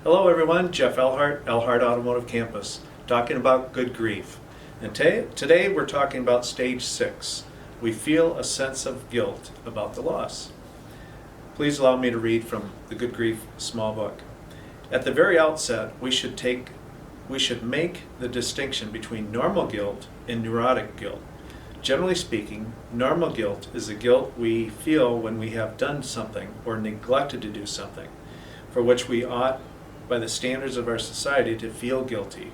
Hello everyone, Jeff Elhart, Elhart Automotive Campus, talking about good grief. And today we're talking about stage 6. We feel a sense of guilt about the loss. Please allow me to read from the Good Grief small book. At the very outset, we should make the distinction between normal guilt and neurotic guilt. Generally speaking, normal guilt is the guilt we feel when we have done something or neglected to do something for which we ought, by the standards of our society, to feel guilty.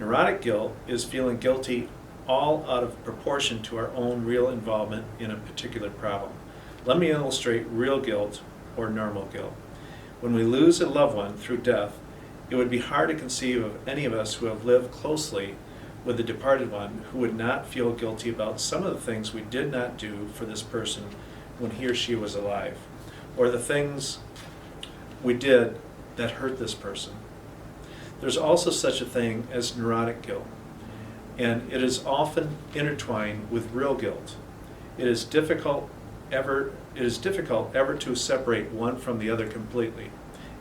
Neurotic guilt is feeling guilty all out of proportion to our own real involvement in a particular problem. Let me illustrate real guilt or normal guilt. When we lose a loved one through death, it would be hard to conceive of any of us who have lived closely with the departed one who would not feel guilty about some of the things we did not do for this person when he or she was alive, or the things we did that hurt this person. There's also such a thing as neurotic guilt, and it is often intertwined with real guilt. It is difficult ever to separate one from the other completely.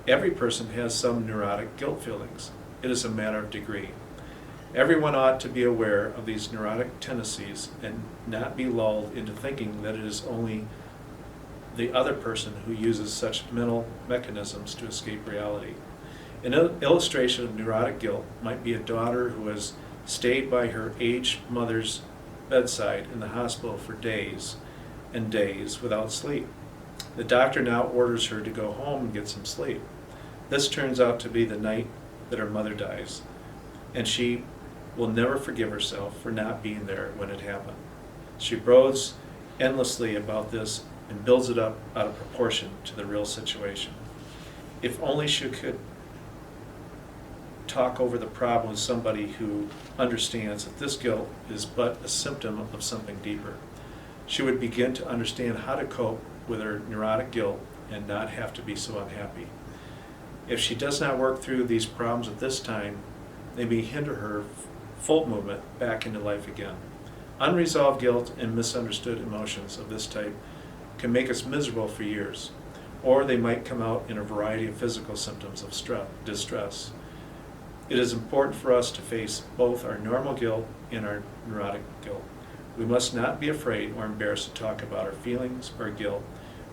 Every person has some neurotic guilt feelings. It is a matter of degree. Everyone ought to be aware of these neurotic tendencies and not be lulled into thinking that it is only the other person who uses such mental mechanisms to escape reality. An illustration of neurotic guilt might be a daughter who has stayed by her aged mother's bedside in the hospital for days and days without sleep. The doctor now orders her to go home and get some sleep. This turns out to be the night that her mother dies, and she will never forgive herself for not being there when it happened. She broods endlessly about this and builds it up out of proportion to the real situation. If only she could talk over the problem with somebody who understands that this guilt is but a symptom of something deeper, she would begin to understand how to cope with her neurotic guilt and not have to be so unhappy. If she does not work through these problems at this time, they may hinder her full movement back into life again. Unresolved guilt and misunderstood emotions of this type can make us miserable for years, or they might come out in a variety of physical symptoms of distress. It is important for us to face both our normal guilt and our neurotic guilt. We must not be afraid or embarrassed to talk about our feelings or guilt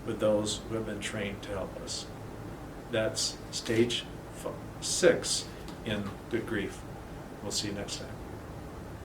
with those who have been trained to help us. That's stage 6 in Good Grief. We'll see you next time.